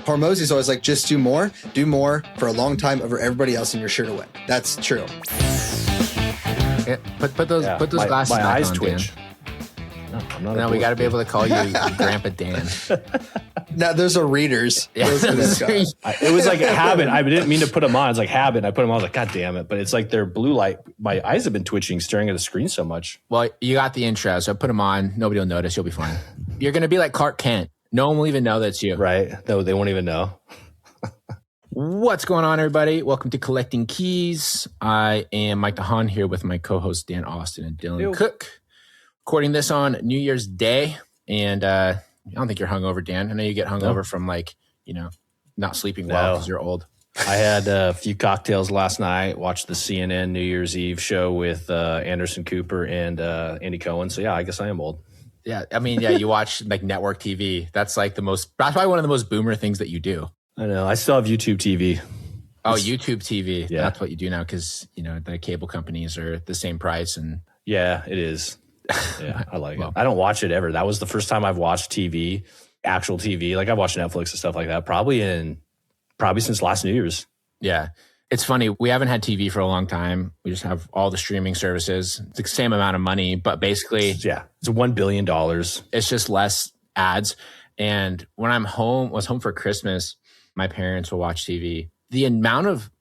Hormozi's always like, just do more for a long time over everybody else, and you're sure to win. That's true. Yeah, put those glasses my back eyes on, twitch. Dan. No, I'm not. No, we got to be able to call you Grandpa Dan. Now, those are readers. Those are these guys. It was like a habit. I didn't mean to put them on. It's like habit. I put them on. I was like, God damn it. But it's like their blue light. My eyes have been twitching, staring at the screen so much. Well, you got the intro, so put them on. Nobody will notice. You'll be fine. You're going to be like Clark Kent. No one will even know that's you. Right. No, they won't even know. What's going on, everybody? Welcome to Collecting Keys. I am Mike DeHaan here with my co-hosts Dan Austin and Dylan Cook. Recording this on New Year's Day. And I don't think you're hungover, Dan. I know you get hungover from not sleeping well because you're old. I had a few cocktails last night, watched the CNN New Year's Eve show with Anderson Cooper and Andy Cohen. So, yeah, I guess I am old. Yeah. I mean, you watch like network TV. That's probably one of the most boomer things that you do. I know. I still have YouTube TV. Oh, YouTube TV. Yeah. That's what you do now because, the cable companies are the same price. And yeah, it is. Yeah, I like it. I don't watch it ever. That was the first time I've watched TV, actual TV. Like I watched Netflix and stuff like that. Probably since last New Year's. Yeah. It's funny. We haven't had TV for a long time. We just have all the streaming services. It's the same amount of money, but basically, it's $1 billion. It's just less ads. And when was home for Christmas, my parents will watch TV. The amount of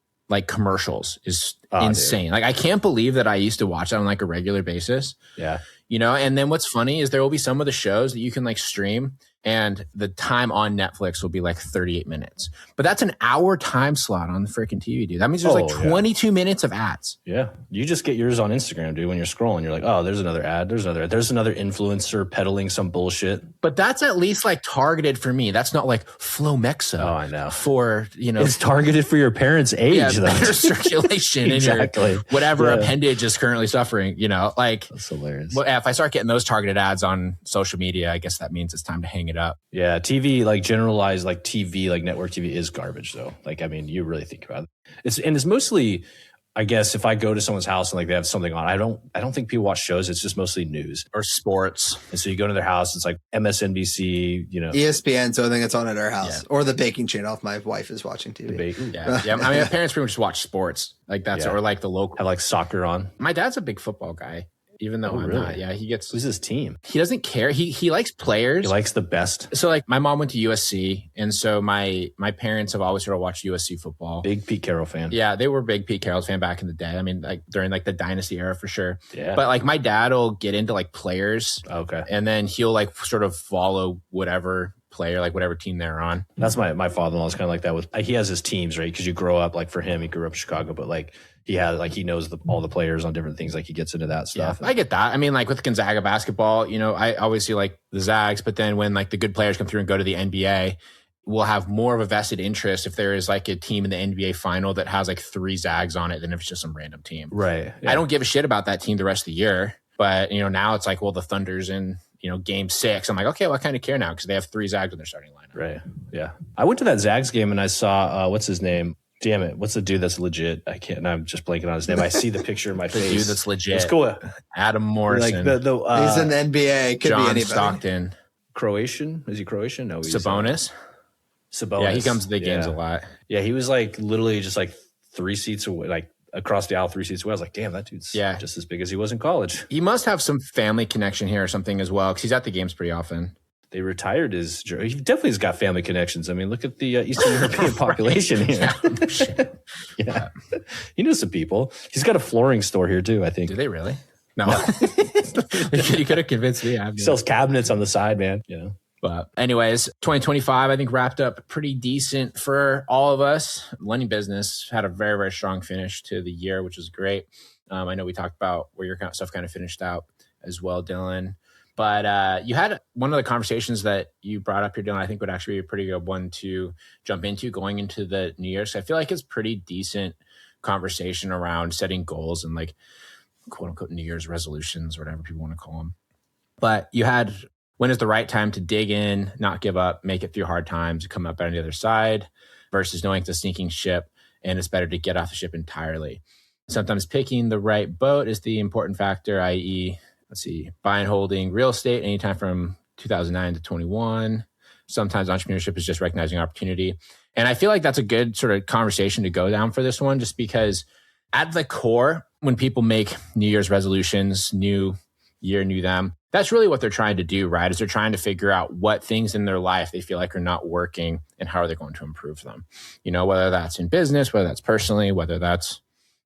commercials is insane. Dude. Like I can't believe that I used to watch that on like a regular basis. Yeah. And then what's funny is there will be some of the shows that you can stream and the time on Netflix will be 38 minutes. But that's an hour time slot on the freaking TV, dude. That means there's 22 minutes of ads. Yeah. You just get yours on Instagram, dude. When you're scrolling, you're like, oh, there's another ad. There's another influencer peddling some bullshit. But that's at least targeted for me. That's not Flomexa. Oh, I know. For, It's targeted for your parents' age, though. Better circulation Exactly. in your whatever appendage is currently suffering, That's hilarious. Well, if I start getting those targeted ads on social media, I guess that means it's time to hang it up. Yeah, TV, generalized TV, network TV is garbage though. You really think about it. It's mostly, I guess, if I go to someone's house and they have something on, I don't think people watch shows. It's just mostly news or sports. And so you go to their house, it's like MSNBC, ESPN. So I think it's on at our house or the baking channel if my wife is watching TV. Yeah. I mean, my parents pretty much just watch sports or the local. Have soccer on. My dad's a big football guy. Even though I'm not, he gets. Who's his team? He doesn't care. He likes players. He likes the best. So my mom went to USC, and so my parents have always sort of watched USC football. Big Pete Carroll fan. Yeah, they were big Pete Carroll fan back in the day. I mean, during the dynasty era for sure. Yeah. But my dad will get into players. Okay. And then he'll sort of follow whatever player, whatever team they're on. That's my father-in-law is kind of like that with he has his teams, right? Because you grow up for him, he grew up in Chicago, but he has he knows all the players on different things. He gets into that stuff. Yeah, I get that. I mean, with Gonzaga basketball, I always see the Zags, but then when the good players come through and go to the NBA, we'll have more of a vested interest if there is a team in the NBA final that has 3 Zags on it than if it's just some random team. Right. Yeah. I don't give a shit about that team the rest of the year, but now it's the Thunder's in game 6. I'm like, okay, well, I kind of care now because they have 3 Zags in their starting lineup. Right. Yeah. I went to that Zags game and I saw what's his name? Damn it. What's the dude that's legit? I can't. I'm just blanking on his name. I see the picture in my face. The dude that's legit. It's cool. Adam Morrison. He's in the NBA. Could John be anybody. Stockton. Croatian? Is he Croatian? No. He's Sabonis. Yeah, he comes to the games a lot. Yeah, he was literally just 3 seats away, across the aisle, 3 seats away. I was like, damn, that dude's just as big as he was in college. He must have some family connection here or something as well because he's at the games pretty often. They retired his. He definitely has got family connections. I mean, look at the Eastern European population here. Yeah. He knows some people. He's got a flooring store here too, I think. Do they really? No. You could have convinced me. He sells cabinets on the side, man. But anyways, 2025, I think wrapped up pretty decent for all of us. Lending business had a very, very strong finish to the year, which was great. I know we talked about where your stuff kind of finished out as well, Dylan. But you had one of the conversations that you brought up here, Dylan, I think would actually be a pretty good one to jump into going into the New Year. So I feel like it's pretty decent conversation around setting goals and quote unquote New Year's resolutions or whatever people want to call them. But you had, when is the right time to dig in, not give up, make it through hard times, come up on the other side versus knowing it's a sinking ship and it's better to get off the ship entirely. Sometimes picking the right boat is the important factor, i.e., let's see, buy and holding real estate anytime from 2009 to 21. Sometimes entrepreneurship is just recognizing opportunity. And I feel like that's a good sort of conversation to go down for this one, just because at the core, when people make New Year's resolutions, new year, new them, that's really what they're trying to do, right? Is they're trying to figure out what things in their life they feel like are not working and how are they going to improve them. Whether that's in business, whether that's personally, whether that's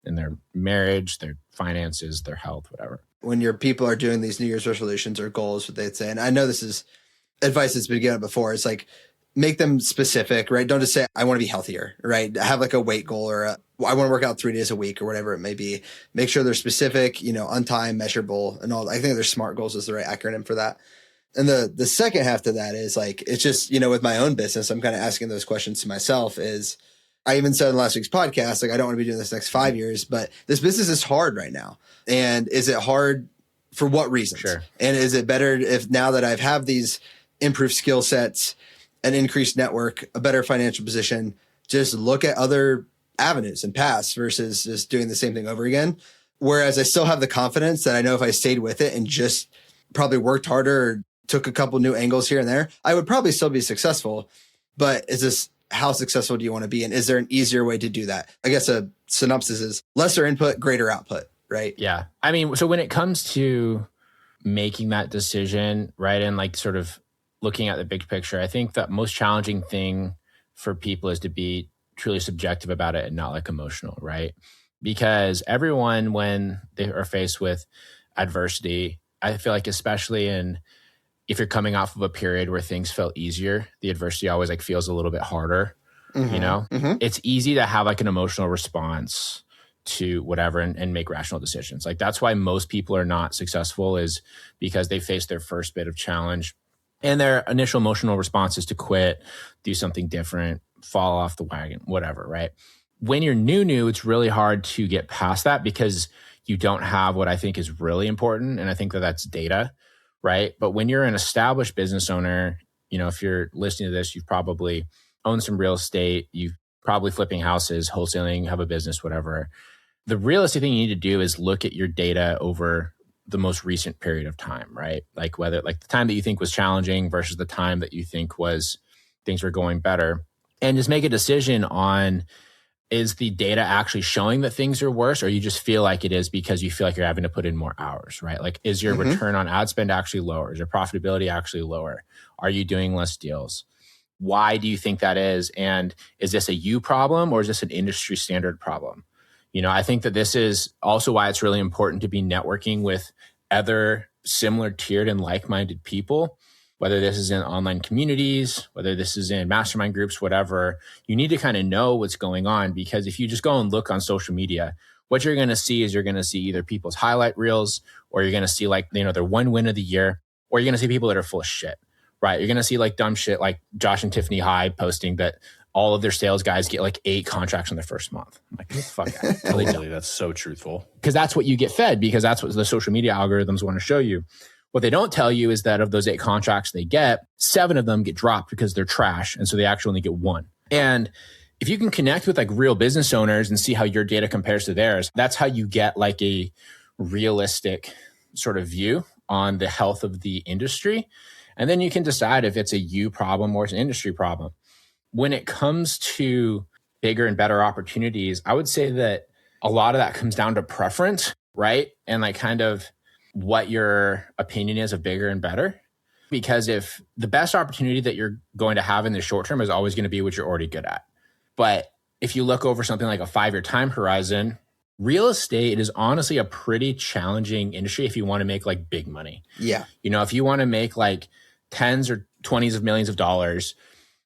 in their marriage, their finances, their health, whatever. When your people are doing these New Year's resolutions or goals, what they'd say, and I know this is advice that's been given before, it's like, make them specific, right? Don't just say, I want to be healthier, right? Have like a weight goal or I want to work out 3 days a week or whatever it may be. Make sure they're specific, on time, measurable, and all. I think their SMART goals is the right acronym for that. And the second half to that is like, it's just, with my own business, I'm kind of asking those questions to myself is, I even said in last week's podcast, like, I don't want to be doing this next 5 years, but this business is hard right now. And is it hard for what reasons? Sure. And is it better if now that I've have these improved skill sets, an increased network, a better financial position, just look at other avenues and paths versus just doing the same thing over again? Whereas I still have the confidence that I know if I stayed with it and just probably worked harder or took a couple new angles here and there, I would probably still be successful. But how successful do you want to be? And is there an easier way to do that? I guess a synopsis is lesser input, greater output, right? Yeah. I mean, so when it comes to making that decision, right, and like sort of looking at the big picture, I think that most challenging thing for people is to be truly subjective about it and not like emotional, right? Because everyone, when they are faced with adversity, I feel like especially if you're coming off of a period where things felt easier, the adversity always like feels a little bit harder, It's easy to have like an emotional response to whatever and make rational decisions. Like that's why most people are not successful, is because they face their first bit of challenge and their initial emotional response is to quit, do something different, fall off the wagon, whatever, right? When you're new, it's really hard to get past that because you don't have what I think is really important. And I think that that's data, right? But when you're an established business owner, if you're listening to this, you've probably owned some real estate, you've probably flipping houses, wholesaling, have a business, whatever. The realistic thing you need to do is look at your data over the most recent period of time, right? Like whether like the time that you think was challenging versus the time that you think was things were going better, and just make a decision on, is the data actually showing that things are worse, or you just feel like it is because you feel like you're having to put in more hours, right? Like, is your return on ad spend actually lower? Is your profitability actually lower? Are you doing less deals? Why do you think that is? And is this a you problem or is this an industry standard problem? I think that this is also why it's really important to be networking with other similar tiered and like-minded people, whether this is in online communities, whether this is in mastermind groups, whatever. You need to kind of know what's going on, because if you just go and look on social media, what you're going to see is you're going to see either people's highlight reels, or you're going to see like, their one win of the year, or you're going to see people that are full of shit, right? You're going to see like dumb shit like Josh and Tiffany Hyde posting that all of their sales guys get like 8 contracts in their first month. I'm like, what the fuck? Totally, that's so truthful. Because that's what you get fed, because that's what the social media algorithms want to show you. What they don't tell you is that of those 8 contracts they get, 7 of them get dropped because they're trash. And so they actually only get 1. And if you can connect with like real business owners and see how your data compares to theirs, that's how you get like a realistic sort of view on the health of the industry. And then you can decide if it's a you problem or it's an industry problem. When it comes to bigger and better opportunities, I would say that a lot of that comes down to preference, right? And like kind of what your opinion is of bigger and better. Because if the best opportunity that you're going to have in the short term is always going to be what you're already good at. But if you look over something like a 5-year time horizon, real estate is honestly a pretty challenging industry if you want to make like big money. Yeah. If you want to make like tens or 20s of millions of dollars,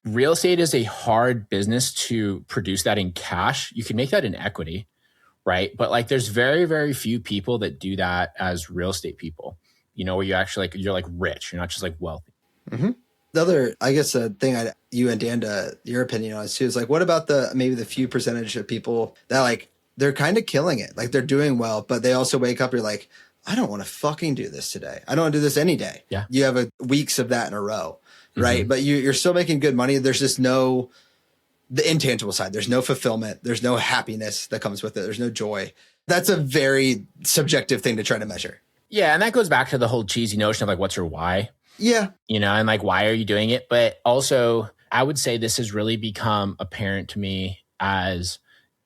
real estate is a hard business to produce that in cash. You can make that in equity, right? But like there's very, very few people that do that as real estate people, where you actually like, you're like rich, you're not just like wealthy. Mm-hmm. The other, I guess, thing you and Dan, your opinion on is too, is like, what about maybe the few percentage of people that like, they're kind of killing it. Like they're doing well, but they also wake up, you're like, I don't want to fucking do this today. I don't want to do this any day. Yeah. You have weeks of that in a row. Right. But you're still making good money. There's just the intangible side. There's no fulfillment. There's no happiness that comes with it. There's no joy. That's a very subjective thing to try to measure. Yeah. And that goes back to the whole cheesy notion of like, what's your why? Yeah. And like, why are you doing it? But also, I would say this has really become apparent to me as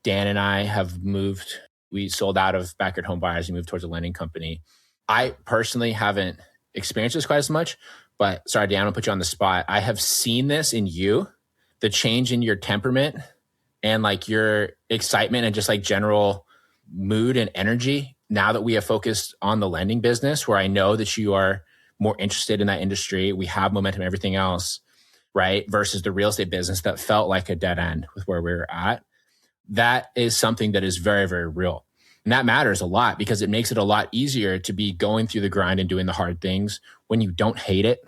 Dan and I have moved. We sold out of Backyard Home Buyers and moved towards a lending company. I personally haven't experienced this quite as much, but sorry, Dan, I'll put you on the spot. I have seen this in you, the change in your temperament and like your excitement and just like general mood and energy now that we have focused on the lending business, where I know that you are more interested in that industry. We have momentum, everything else, right? Versus the real estate business that felt like a dead end with where we were at. That is something that is very, very real. And that matters a lot because it makes it a lot easier to be going through the grind and doing the hard things when you don't hate it.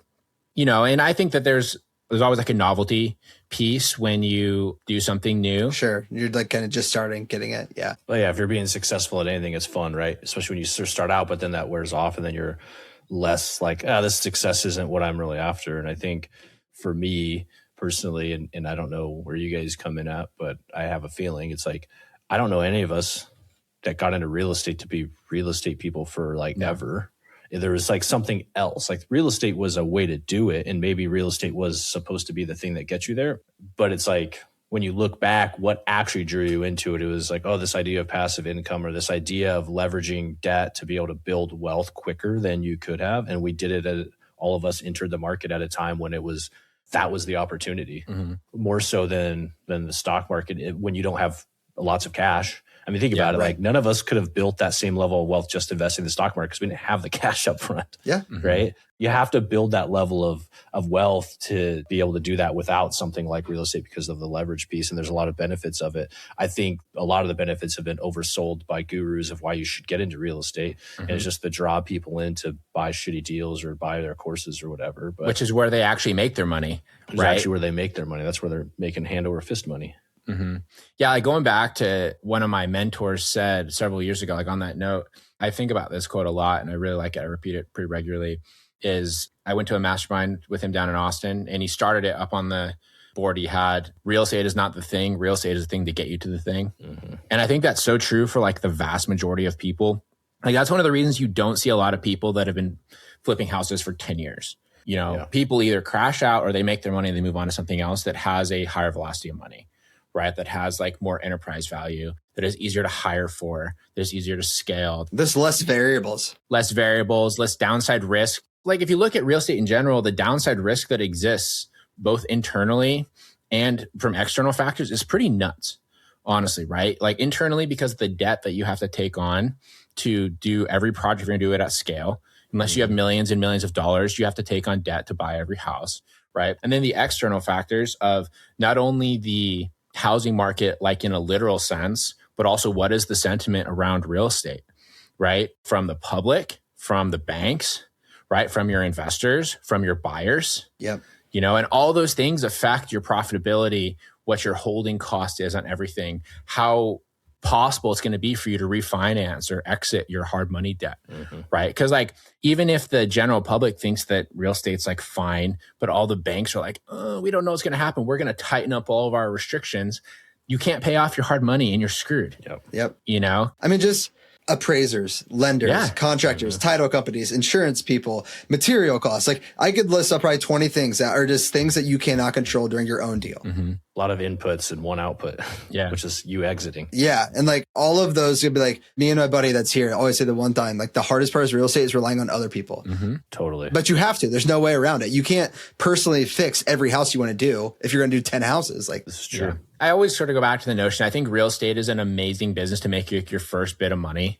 And I think that there's always like a novelty piece when you do something new. Sure. You're like kind of just starting, getting it. Yeah. Well, yeah, if you're being successful at anything, it's fun, right? Especially when you start out, but then that wears off and then you're less like, this success isn't what I'm really after. And I think for me personally, and I don't know where you guys come in at, but I have a feeling it's like, I don't know any of us that got into real estate to be real estate people for like ever. There was like something else. Like real estate was a way to do it. And maybe real estate was supposed to be the thing that gets you there. But it's like, when you look back, what actually drew you into it? It was like, this idea of passive income or this idea of leveraging debt to be able to build wealth quicker than you could have. And we did it all of us entered the market at a time when that was the opportunity, more so than the stock market when you don't have lots of cash. I mean, think about it. Right. Like none of us could have built that same level of wealth just investing in the stock market because we didn't have the cash up front. Yeah. Right. You have to build that level of wealth to be able to do that without something like real estate because of the leverage piece. And there's a lot of benefits of it. I think a lot of the benefits have been oversold by gurus of why you should get into real estate. And it's just to draw people in to buy shitty deals or buy their courses or whatever. But which is where they actually make their money. Right. Actually where they make their money. That's where they're making hand over fist money. Mm-hmm. Yeah, like going back to one of my mentors said several years ago, like on that note, I think about this quote a lot and I really like it. I repeat it pretty regularly. Is I went to a mastermind with him down in Austin and he started it up on the board. He had real estate is not the thing. Real estate is the thing to get you to the thing. And I think that's so true for like the vast majority of people. Like that's one of the reasons you don't see a lot of people that have been flipping houses for 10 years. People either crash out or they make their money and they move on to something else that has a higher velocity of money. Right, that has like more enterprise value, that is easier to hire for, that is easier to scale. There's less variables, less downside risk. Like if you look at real estate in general, the downside risk that exists both internally and from external factors is pretty nuts, honestly, right? Like internally because of the debt that you have to take on to do every project, you're going to do it at scale. Unless you have millions and millions of dollars, you have to take on debt to buy every house, right? And then the external factors of not only the housing market, like in a literal sense, but also what is the sentiment around real estate, right? From the public, from the banks, right? From your investors, from your buyers. Yep. And all those things affect your profitability, what your holding cost is on everything, how possible it's going to be for you to refinance or exit your hard money debt, right? Because like, even if the general public thinks that real estate's like fine, but all the banks are like, we don't know what's going to happen. We're going to tighten up all of our restrictions. You can't pay off your hard money and you're screwed. Yep. I mean, just appraisers, lenders, contractors, title companies, insurance people, material costs. Like I could list up probably 20 things that are just things that you cannot control during your own deal. A lot of inputs and one output, which is you exiting. Yeah. And like all of those could be like me and my buddy that's here. I always say the one time, like the hardest part of real estate is relying on other people. Totally. But you have to, there's no way around it. You can't personally fix every house you want to do if you're going to do 10 houses. Like this is true. Yeah. I always sort of go back to the notion. I think real estate is an amazing business to make your first bit of money.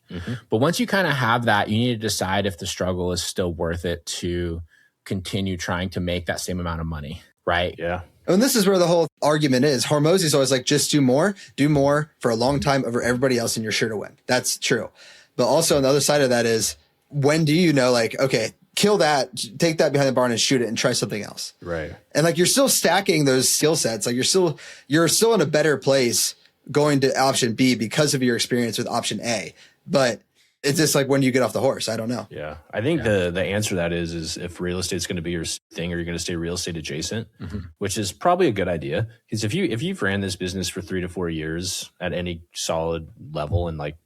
But once you kind of have that, you need to decide if the struggle is still worth it to continue trying to make that same amount of money. Right. Yeah. And this is where the whole argument is. Hormozi is always like, just do more for a long time over everybody else and you're sure to win. That's true. But also on the other side of that is, when do you know, like, okay, kill that, take that behind the barn and shoot it and try something else. Right. And like, you're still stacking those skill sets. Like you're still in a better place going to option B because of your experience with option A. But it's just like when you get off the horse, I don't know. Yeah. I think the answer to that is if real estate's going to be your thing or you're going to stay real estate adjacent, which is probably a good idea. Because if you've ran this business for 3 to 4 years at any solid level and like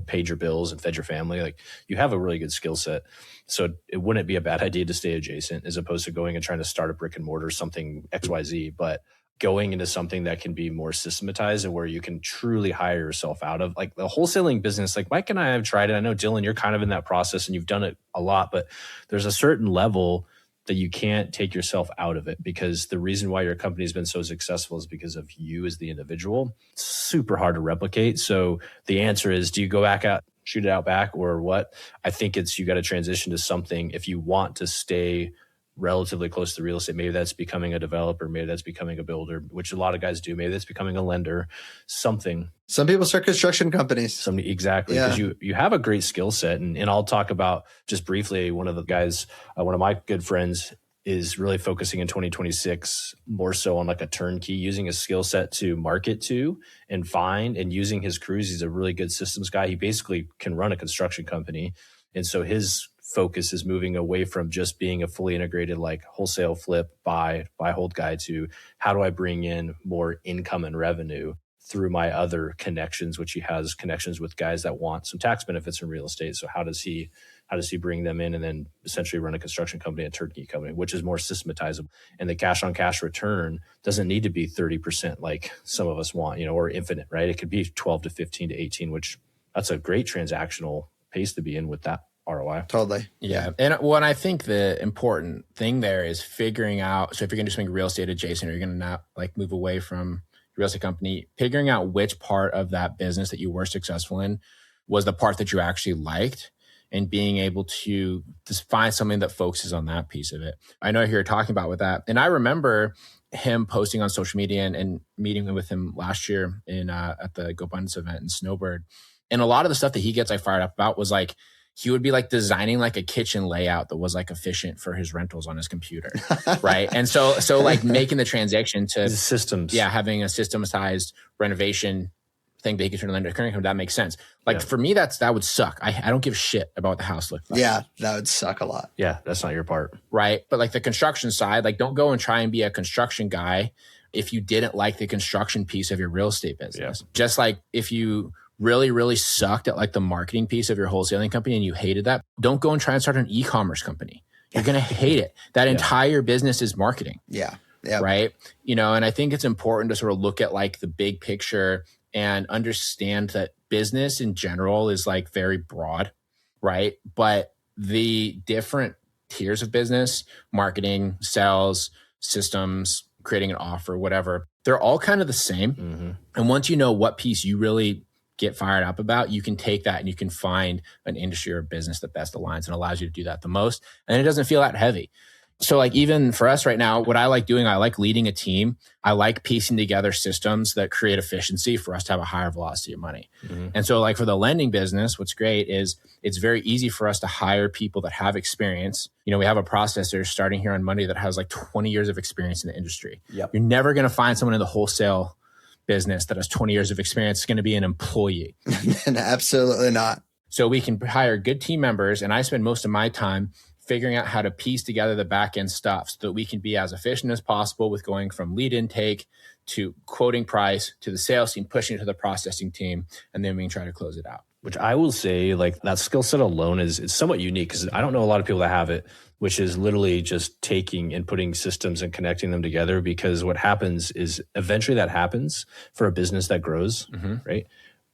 paid your bills and fed your family. Like, you have a really good skill set. So it wouldn't be a bad idea to stay adjacent as opposed to going and trying to start a brick and mortar, something XYZ, but going into something that can be more systematized and where you can truly hire yourself out of. Like the wholesaling business, like Mike and I have tried it. I know, Dylan, you're kind of in that process and you've done it a lot, but there's a certain level that you can't take yourself out of it, because the reason why your company has been so successful is because of you as the individual. It's super hard to replicate. So the answer is, do you go back out, shoot it out back, or what? I think it's, you got to transition to something if you want to stay relatively close to real estate. Maybe that's becoming a developer, maybe that's becoming a builder, which a lot of guys do. Maybe that's becoming a lender, something. Some people start construction companies. Exactly. Because you have a great skill set. And I'll talk about just briefly, one of the guys, one of my good friends is really focusing in 2026 more so on like a turnkey, using his skill set to market to and find, and using his crews. He's a really good systems guy. He basically can run a construction company. And so his focus is moving away from just being a fully integrated like wholesale flip, buy, hold guy, to how do I bring in more income and revenue through my other connections, which he has connections with guys that want some tax benefits in real estate. So how does he bring them in and then essentially run a construction company, a turnkey company, which is more systematizable? And the cash on cash return doesn't need to be 30% like some of us want, or infinite, right? It could be 12 to 15 to 18, which that's a great transactional pace to be in with that ROI. Totally. Yeah. And what I think the important thing there is figuring out, so if you're going to do something real estate adjacent, or you're going to not like move away from real estate company, figuring out which part of that business that you were successful in was the part that you actually liked, and being able to just find something that focuses on that piece of it. I know who you're talking about with that. And I remember him posting on social media and meeting with him last year at the GoBundance event in Snowbird. And a lot of the stuff that he gets like fired up about was like, he would be like designing like a kitchen layout that was like efficient for his rentals on his computer. Right. And so like making the transition to systems. Yeah. Having a systematized renovation thing that he could turn into current income, that makes sense. Like for me, that would suck. I don't give a shit about what the house looks like. Yeah. That would suck a lot. Yeah. That's not your part. Right. But like the construction side, like don't go and try and be a construction guy if you didn't like the construction piece of your real estate business. Yeah. Just like if you really, really sucked at like the marketing piece of your wholesaling company and you hated that, don't go and try and start an e-commerce company. You're going to hate it. That entire business is marketing. Yeah. Yeah. Right. And I think it's important to sort of look at like the big picture and understand that business in general is like very broad. Right. But the different tiers of business, marketing, sales, systems, creating an offer, whatever, they're all kind of the same. Mm-hmm. And once you know what piece you really get fired up about, you can take that and you can find an industry or a business that best aligns and allows you to do that the most. And it doesn't feel that heavy. So like even for us right now, what I like doing, I like leading a team. I like piecing together systems that create efficiency for us to have a higher velocity of money. Mm-hmm. And so like for the lending business, what's great is it's very easy for us to hire people that have experience. We have a processor starting here on Monday that has like 20 years of experience in the industry. Yep. You're never going to find someone in the wholesale business that has 20 years of experience is going to be an employee. Absolutely not. So we can hire good team members. And I spend most of my time figuring out how to piece together the back end stuff so that we can be as efficient as possible with going from lead intake to quoting price to the sales team, pushing it to the processing team. And then we can try to close it out. Which I will say, like that skill set alone it's somewhat unique, because I don't know a lot of people that have it, which is literally just taking and putting systems and connecting them together. Because what happens is eventually that happens for a business that grows, right?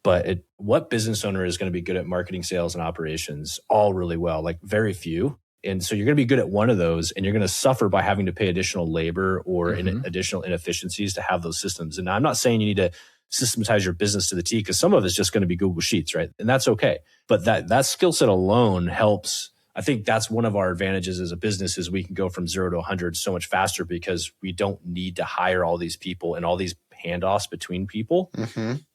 But what business owner is going to be good at marketing, sales, and operations all really well? Like very few. And so you're going to be good at one of those, and you're going to suffer by having to pay additional labor or additional inefficiencies to have those systems. And I'm not saying you need to systematize your business to the T, because some of it's just going to be Google Sheets, right? And that's okay. But that skill set alone helps. I think that's one of our advantages as a business is we can go from 0 to 100 so much faster, because we don't need to hire all these people, and all these handoffs between people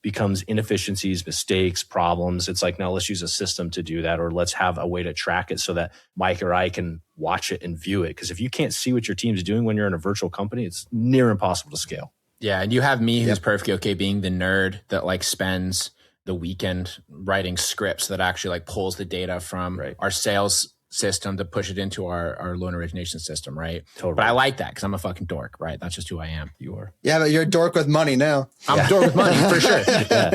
becomes inefficiencies, mistakes, problems. It's like, now let's use a system to do that, or let's have a way to track it so that Mike or I can watch it and view it. Because if you can't see what your team's doing when you're in a virtual company, it's near impossible to scale. Yeah. And you have me who's perfectly okay being the nerd that like spends the weekend writing scripts that actually like pulls the data from our sales system to push it into our loan origination system, right? Totally. But I like that because I'm a fucking dork, right? That's just who I am. You are. Yeah, but you're a dork with money now. I'm a dork with money for sure.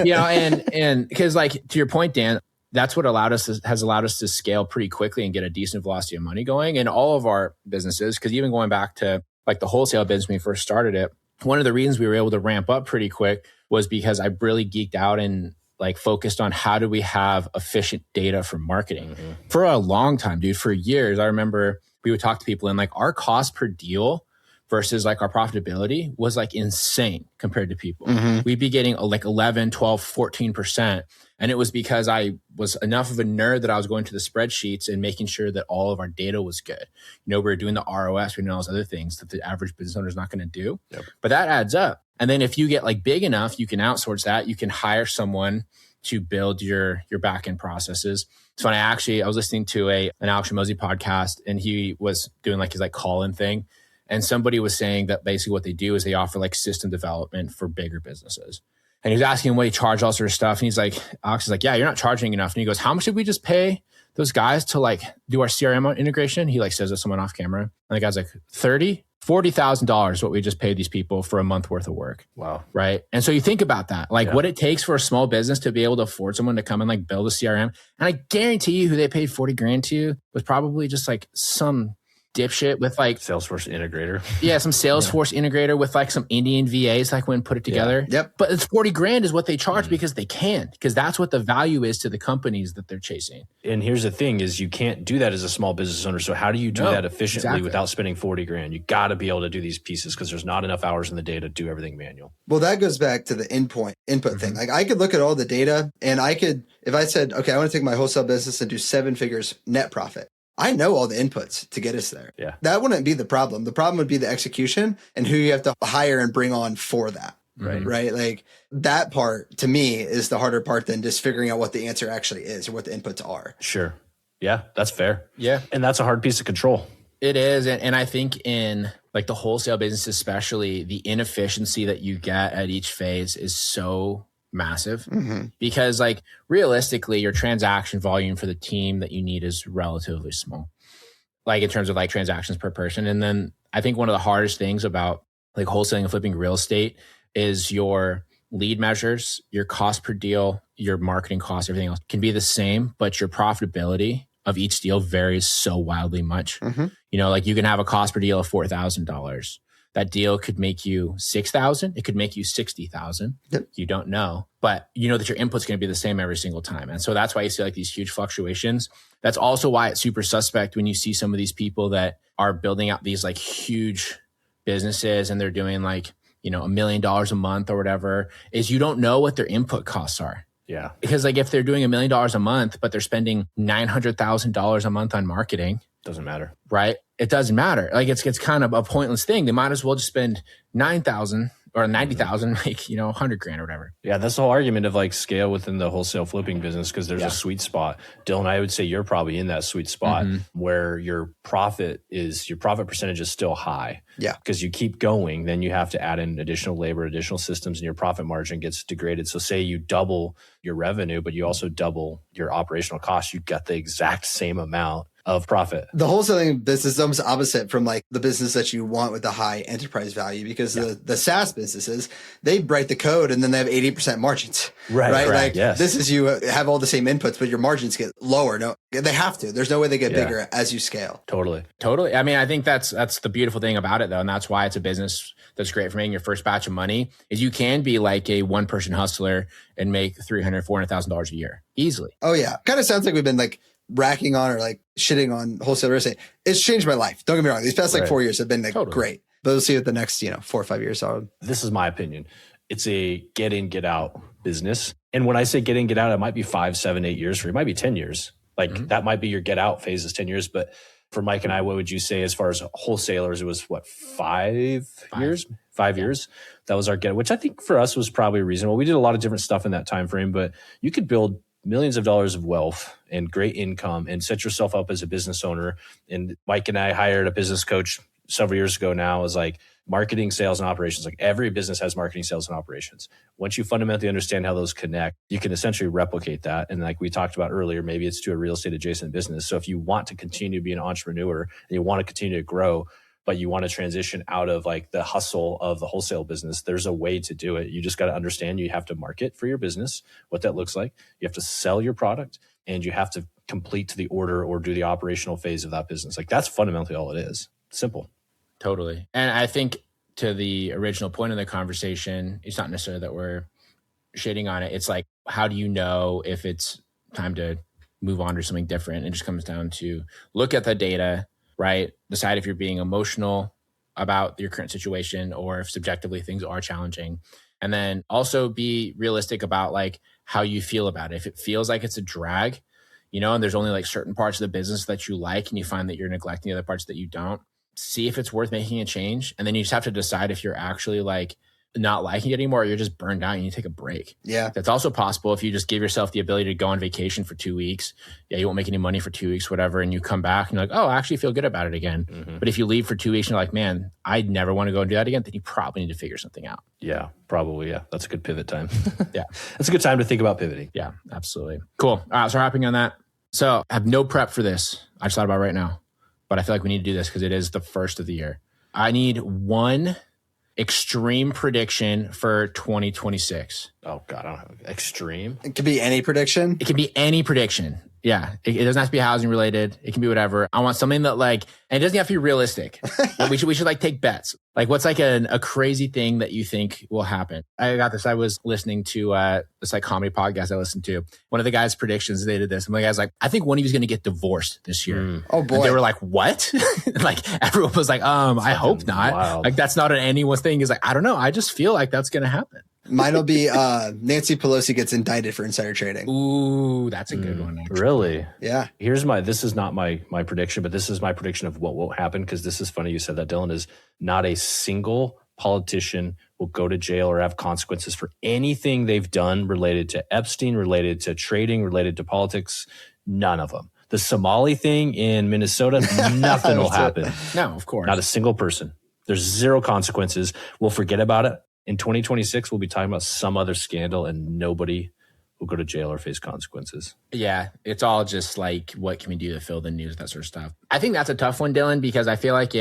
You know, and because like to your point, Dan, that's what has allowed us to scale pretty quickly and get a decent velocity of money going in all of our businesses. Because even going back to like the wholesale business when we first started it, one of the reasons we were able to ramp up pretty quick was because I really geeked out and like focused on how do we have efficient data for marketing for a long time, dude. For years, I remember we would talk to people and like our cost per deal versus like our profitability was like insane compared to people. We'd be getting like 11, 12, 14%. And it was because I was enough of a nerd that I was going to the spreadsheets and making sure that all of our data was good. You know, we were doing the ROS, we know all those other things that the average business owner is not going to do. Yep. But that adds up. And then if you get like big enough, you can outsource that. You can hire someone to build your back end processes. It's funny. I was listening to an Alex Hormozi podcast, and he was doing like his like call-in thing. And somebody was saying that basically what they do is they offer like system development for bigger businesses. And he was asking him what he charged all sort of stuff. And he's like, Alex is like, yeah, you're not charging enough. And he goes, how much did we just pay those guys to like do our CRM integration? He like says to someone off camera. And the guy's like, $40,000 is what we just paid these people for a month worth of work. Wow. Right. And so you think about that, like what it takes for a small business to be able to afford someone to come and like build a CRM. And I guarantee you who they paid 40 grand to was probably just like some dipshit with like Salesforce integrator. Yeah, some Salesforce integrator with like some Indian VAs like when put it together. Yep. But it's 40 grand is what they charge because they can, because that's what the value is to the companies that they're chasing. And here's the thing is you can't do that as a small business owner. So how do you do that efficiently without spending 40 grand? You got to be able to do these pieces because there's not enough hours in the day to do everything manual. Well, that goes back to the input thing. Like I could look at all the data and I could, if I said, okay, I want to take my wholesale business and do 7 figures net profit. I know all the inputs to get us there. Yeah. That wouldn't be the problem. The problem would be the execution and who you have to hire and bring on for that. Right. Like that part to me is the harder part than just figuring out what the answer actually is or what the inputs are. Sure. Yeah, that's fair. Yeah. And that's a hard piece of control. It is. And I think in like the wholesale business, especially, the inefficiency that you get at each phase is so massive because like realistically your transaction volume for the team that you need is relatively small, like in terms of like transactions per person. And then I think one of the hardest things about like wholesaling and flipping real estate is your lead measures, your cost per deal, your marketing costs, everything else can be the same, but your profitability of each deal varies so wildly much. You know, like you can have a cost per deal of $4,000. That deal could make you 6,000. It could make you 60,000. Yep. You don't know, but you know that your input's going to be the same every single time. And so that's why you see like these huge fluctuations. That's also why it's super suspect when you see some of these people that are building out these like huge businesses and they're doing like, you know, $1 million a month or whatever, is you don't know what their input costs are. Yeah. Because like if they're doing $1 million a month, but they're spending $900,000 a month on marketing, doesn't matter. Right? It doesn't matter. Like it's kind of a pointless thing. They might as well just spend 9,000 or 90,000, like, you know, 100 grand or whatever. Yeah. That's the whole argument of like scale within the wholesale flipping business because there's a sweet spot. Dylan, I would say you're probably in that sweet spot where your profit percentage is still high. Yeah. Because you keep going, then you have to add in additional labor, additional systems, and your profit margin gets degraded. So say you double your revenue, but you also double your operational costs, you get the exact same amount of profit. The wholesaling business is almost opposite from like the business that you want with the high enterprise value because the SaaS businesses, they write the code and then they have 80% margins. Right. Like this is you have all the same inputs, but your margins get lower. No, they have to. There's no way they get bigger as you scale. Totally. I mean, I think that's the beautiful thing about it though. And that's why it's a business that's great for making your first batch of money is you can be like a one person hustler and make $300,000, $400,000 a year easily. Oh yeah. Kind of sounds like we've been like racking on or like shitting on wholesale real estate. It's changed my life. Don't get me wrong. These past like 4 years have been like great, but we'll see what the next, 4 or 5 years are. This is my opinion. It's a get in, get out business. And when I say get in, get out, it might be 5, 7, 8 years for you. It might be 10 years. Like that might be your get out phase is 10 years. But for Mike and I, what would you say as far as wholesalers? It was what, 5 years? 5 years. That was our get, which I think for us was probably reasonable. We did a lot of different stuff in that time frame, but you could build millions of dollars of wealth and great income and set yourself up as a business owner. And Mike and I hired a business coach several years ago now is like marketing, sales, and operations. Like every business has marketing, sales, and operations. Once you fundamentally understand how those connect, you can essentially replicate that. And like we talked about earlier, maybe it's to a real estate adjacent business. So if you want to continue to be an entrepreneur and you want to continue to grow, but you want to transition out of like the hustle of the wholesale business, there's a way to do it. You just got to understand you have to market for your business, what that looks like. You have to sell your product, and you have to complete the order or do the operational phase of that business. Like that's fundamentally all it is. Simple. Totally. And I think to the original point of the conversation, it's not necessarily that we're shitting on it. It's like, how do you know if it's time to move on to something different? It just comes down to look at the data, right? Decide if you're being emotional about your current situation or if subjectively things are challenging. And then also be realistic about like how you feel about it. If it feels like it's a drag, and there's only like certain parts of the business that you like and you find that you're neglecting the other parts that you don't, see if it's worth making a change. And then you just have to decide if you're actually like not liking it anymore or you're just burned out and you take a break. Yeah. That's also possible if you just give yourself the ability to go on vacation for 2 weeks. Yeah, you won't make any money for 2 weeks, whatever. And you come back and you're like, oh, I actually feel good about it again. Mm-hmm. But if you leave for 2 weeks and you're like, man, I'd never want to go and do that again, then you probably need to figure something out. Yeah, probably. Yeah. That's a good pivot time. Yeah. That's a good time to think about pivoting. Yeah, absolutely. Cool. All right. So wrapping on that. So I have no prep for this. I just thought about it right now, but I feel like we need to do this because it is the first of the year. I need one extreme prediction for 2026. Oh God, I don't have extreme. It could be any prediction. It can be any prediction. Yeah. It doesn't have to be housing related. It can be whatever. I want something that like, and it doesn't have to be realistic. we should like take bets. Like what's like a crazy thing that you think will happen? I got this. I was listening to this like comedy podcast I listened to. One of the guys' predictions, they did this. And the guy's like, I think one of you is going to get divorced this year. Oh boy. And they were like, what? Like everyone was like, I hope not. Wild. Like that's not an anyone's thing. He's like, I don't know. I just feel like that's going to happen. Mine will be Nancy Pelosi gets indicted for insider trading. Ooh, that's a good one. Actually. Really? Yeah. This is not my prediction, but this is my prediction of what will happen, because this is funny you said that, Dylan, is not a single politician will go to jail or have consequences for anything they've done related to Epstein, related to trading, related to politics. None of them. The Somali thing in Minnesota, nothing will happen. No, of course. Not a single person. There's zero consequences. We'll forget about it. In 2026, we'll be talking about some other scandal and nobody will go to jail or face consequences. Yeah, it's all just like, what can we do to fill the news, that sort of stuff. I think that's a tough one, Dylan, because I feel like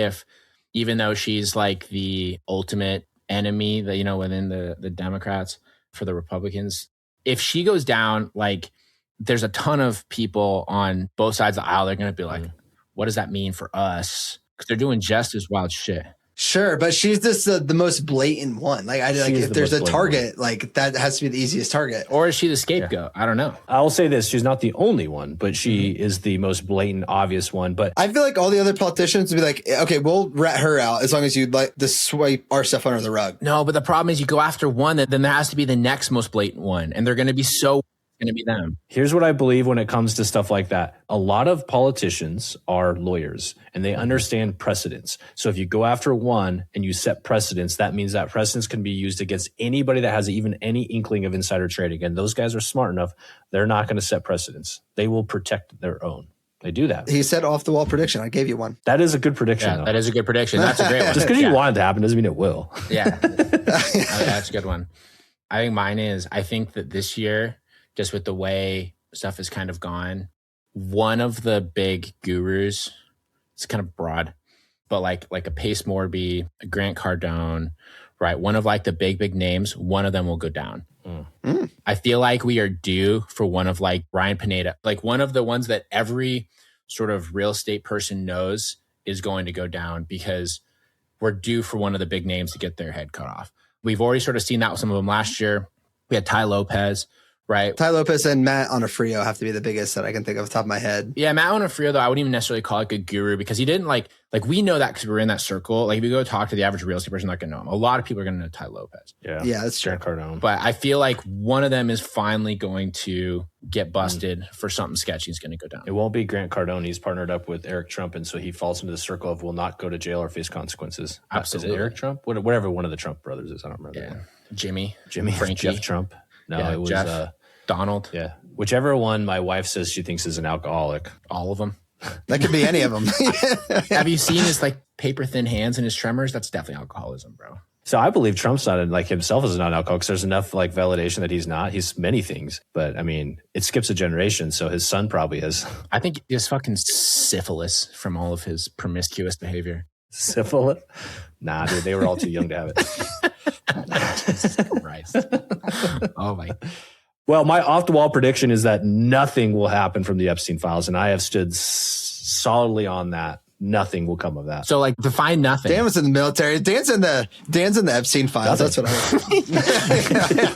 even though she's like the ultimate enemy that, within the Democrats for the Republicans, if she goes down, like there's a ton of people on both sides of the aisle. They're going to be like, what does that mean for us? Because they're doing just as wild shit. Sure, but she's just the most blatant one. Like, if there's a target, like that has to be the easiest target. Or is she the scapegoat? Yeah. I don't know. I'll say this: she's not the only one, but she is the most blatant, obvious one. But I feel like all the other politicians would be like, okay, we'll rat her out as long as you like to swipe our stuff under the rug. No, but the problem is you go after one, then there has to be the next most blatant one, and they're going to be so. Going to be them. Here's what I believe when it comes to stuff like that. A lot of politicians are lawyers and they understand precedents. So if you go after one and you set precedents, that means that precedents can be used against anybody that has even any inkling of insider trading. And those guys are smart enough. They're not going to set precedents. They will protect their own. They do that. He said off the wall prediction. I gave you one. That is a good prediction. Yeah, that is a good prediction. That's a great one. Just because you want it to happen doesn't mean it will. Yeah. That's a good one. I think mine is, I think that this year, just with the way stuff has kind of gone, one of the big gurus, it's kind of broad, but like a Pace Morby, a Grant Cardone, right? One of like the big names, one of them will go down. I feel like we are due for one of like Ryan Pineda, like one of the ones that every sort of real estate person knows is going to go down, because we're due for one of the big names to get their head cut off. We've already sort of seen that with some of them last year. We had Ty Lopez. Right. Ty Lopez and Matt Onofrio have to be the biggest that I can think of off the top of my head. Yeah, Matt Onofrio, though, I wouldn't even necessarily call it a guru, because he didn't like we know that because we were in that circle. Like if you go talk to the average real estate person, they're not going to know him. A lot of people are going to know Ty Lopez. Yeah, that's true. Cardone. But I feel like one of them is finally going to get busted for something sketchy. Is going to go down. It won't be Grant Cardone. He's partnered up with Eric Trump, and so he falls into the circle of will not go to jail or face consequences. Absolutely. Is it Eric Trump? Whatever one of the Trump brothers is. I don't remember. Yeah. Jimmy, Frankie. Jeff Trump. No, yeah, it was Jeff. Donald. Yeah. Whichever one my wife says she thinks is an alcoholic. All of them. That could be any of them. Have you seen his like paper thin hands and his tremors, that's definitely alcoholism, bro. So I believe Trump's not like himself is not an alcoholic because there's enough like validation that he's not. He's many things, but I mean, it skips a generation. So his son probably is. I think he has fucking syphilis from all of his promiscuous behavior. Syphilis? Nah, dude, they were all too young to have it. Jesus Christ. Oh my. Well, my off the wall prediction is that nothing will happen from the Epstein files. And I have stood solidly on that. Nothing will come of that. So like define nothing. Dan was in the military. Dan's in the Epstein files. Nothing. That's what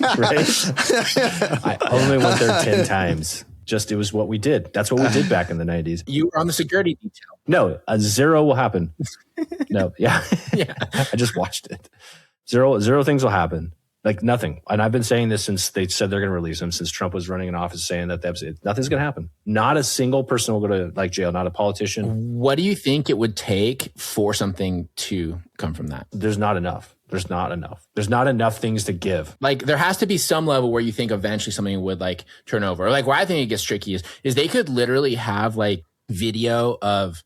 I Right? I only went there 10 times. Just it was what we did. That's what we did back in the 90s. You were on the security detail. No, a zero will happen. No, yeah. Yeah. I just watched it. Zero things will happen. Like nothing. And I've been saying this since they said they're going to release him, since Trump was running in office saying that nothing's going to happen. Not a single person will go to like jail, not a politician. What do you think it would take for something to come from that? There's not enough. There's not enough. There's not enough things to give. Like there has to be some level where you think eventually something would like turn over. Or like where I think it gets tricky is they could literally have like video of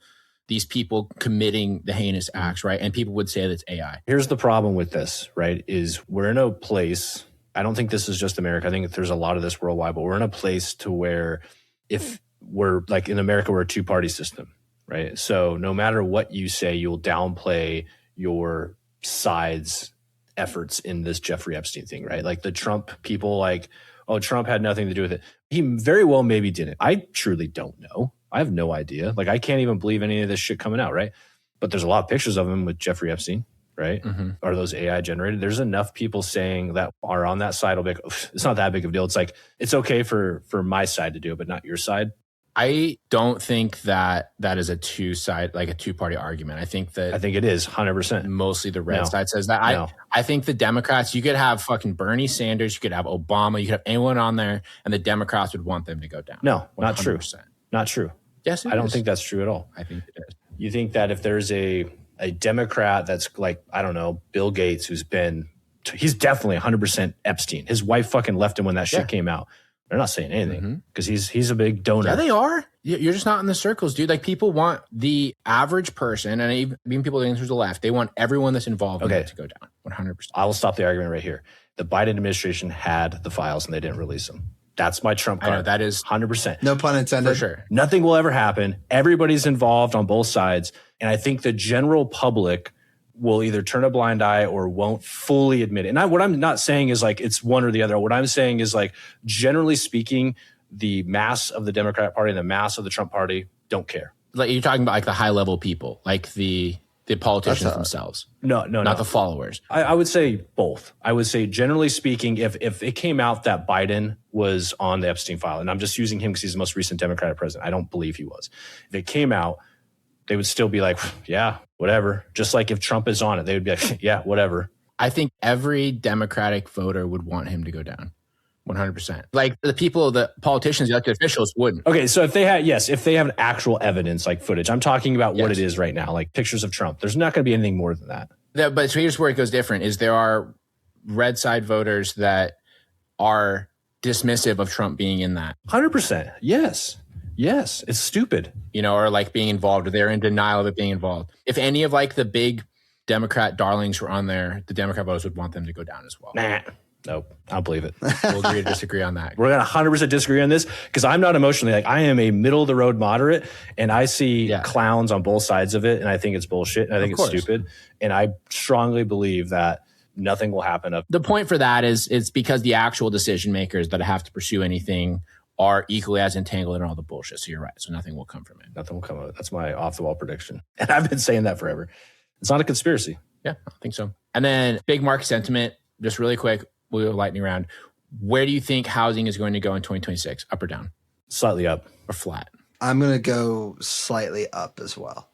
these people committing the heinous acts, right? And people would say that's AI. Here's the problem with this, right? Is we're in a place, I don't think this is just America. I think there's a lot of this worldwide, but we're in a place to where if we're like in America, we're a two-party system, right? So no matter what you say, you'll downplay your side's efforts in this Jeffrey Epstein thing, right? Like the Trump people like, oh, Trump had nothing to do with it. He very well maybe didn't. I truly don't know. I have no idea. Like, I can't even believe any of this shit coming out, right? But there's a lot of pictures of him with Jeffrey Epstein, right? Mm-hmm. Are those AI generated? There's enough people saying that are on that side will be like, it's not that big of a deal. It's like, it's okay for my side to do it, but not your side. I don't think that is a two-party argument. I think it is 100%. Mostly the red side says that. No. I think the Democrats, you could have fucking Bernie Sanders, you could have Obama, you could have anyone on there, and the Democrats would want them to go down. No, 100%. Not true. Not true. Yes, I don't think that's true at all. I think it is. You think that if there's a Democrat that's like, I don't know, Bill Gates, he's definitely 100% Epstein. His wife fucking left him when that shit came out. They're not saying anything because he's a big donor. Yeah, they are. You're just not in the circles, dude. Like people want the average person, and even people to the left, they want everyone that's involved in it to go down 100%. I will stop the argument right here. The Biden administration had the files and they didn't release them. That's my Trump card. I know, that is 100%. No pun intended. For sure. Nothing will ever happen. Everybody's involved on both sides. And I think the general public will either turn a blind eye or won't fully admit it. And what I'm not saying is like it's one or the other. What I'm saying is like, generally speaking, the mass of the Democratic Party and the mass of the Trump Party don't care. Like you're talking about like the high level people, like the politicians themselves. No, not the followers. I would say both. I would say generally speaking, if it came out that Biden was on the Epstein file, and I'm just using him because he's the most recent Democratic president. I don't believe he was. If it came out, they would still be like, yeah, whatever. Just like if Trump is on it, they would be like, yeah, whatever. I think every Democratic voter would want him to go down. 100%. Like the people, the politicians, the elected officials wouldn't. Okay, so if they have actual evidence, like footage, I'm talking about what it is right now, like pictures of Trump. There's not going to be anything more than that. But here's where it goes different, is there are red side voters that are dismissive of Trump being in that. 100%. Yes. Yes. It's stupid. Or like being involved, or they're in denial of it being involved. If any of like the big Democrat darlings were on there, the Democrat voters would want them to go down as well. Nah. Nope. I don't believe it. We'll agree to disagree on that. We're going to 100% disagree on this because I'm not emotionally, like I am a middle of the road moderate and I see clowns on both sides of it and I think it's bullshit and I think it's stupid. And I strongly believe that nothing will happen. The point for that is it's because the actual decision makers that have to pursue anything are equally as entangled in all the bullshit. So you're right. So nothing will come from it. Nothing will come of it. That's my off the wall prediction. And I've been saying that forever. It's not a conspiracy. Yeah, I think so. And then big market sentiment, just really quick. We'll go lightning round. Where do you think housing is going to go in 2026? Up or down? Slightly up. Or flat? I'm going to go slightly up as well.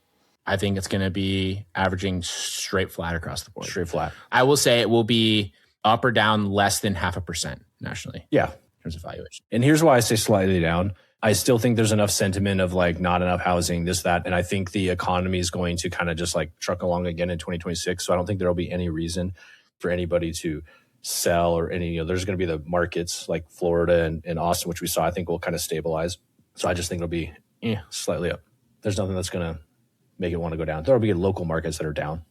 I think it's going to be averaging straight flat across the board. Straight flat. I will say it will be up or down less than 0.5% nationally. Yeah. In terms of valuation. And here's why I say slightly down. I still think there's enough sentiment of like not enough housing, this, that. And I think the economy is going to kind of just like truck along again in 2026. So I don't think there'll be any reason for anybody to sell or any, there's going to be the markets like Florida and Austin, which we saw, I think will kind of stabilize. So I just think it'll be slightly up. There's nothing that's going to make it want to go down. There'll be local markets that are down.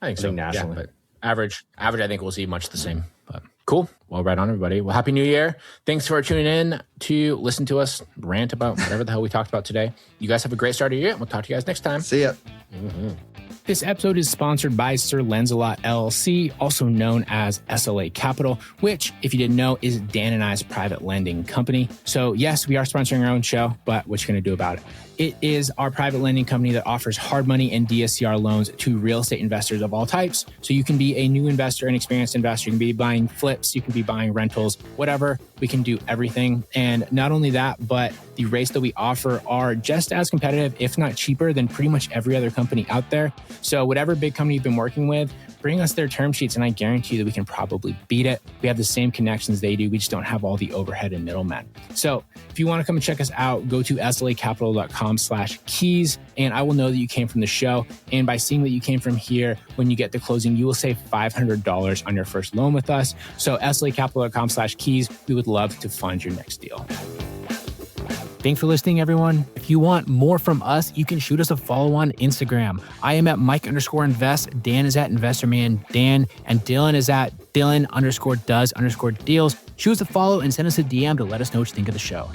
I think so. Nationally. Yeah, but average, I think we'll see much the same. But cool. Well, right on, everybody. Well, Happy New Year. Thanks for tuning in to listen to us rant about whatever the hell we talked about today. You guys have a great start of your year. We'll talk to you guys next time. See ya. This episode is sponsored by Sir Lancelot LLC, also known as SLA Capital, which, if you didn't know, is Dan and I's private lending company. So yes, we are sponsoring our own show, but what you going to do about it? It is our private lending company that offers hard money and DSCR loans to real estate investors of all types. So you can be a new investor, an experienced investor. You can be buying flips. You can be buying rentals, whatever. We can do everything. And not only that, but the rates that we offer are just as competitive, if not cheaper, than pretty much every other company out there. So whatever big company you've been working with, bring us their term sheets and I guarantee you that we can probably beat it. We have the same connections they do. We just don't have all the overhead and middlemen. So if you want to come and check us out, go to slacapital.com/keys and I will know that you came from the show. And by seeing that you came from here, when you get to closing, you will save $500 on your first loan with us. So slacapital.com/keys, we would love to fund your next deal. Thanks for listening, everyone. If you want more from us, you can shoot us a follow on Instagram. I am at Mike_invest. Dan is at InvestorMan Dan. And Dylan is at Dylan_does_deals. Shoot us a follow and send us a DM to let us know what you think of the show.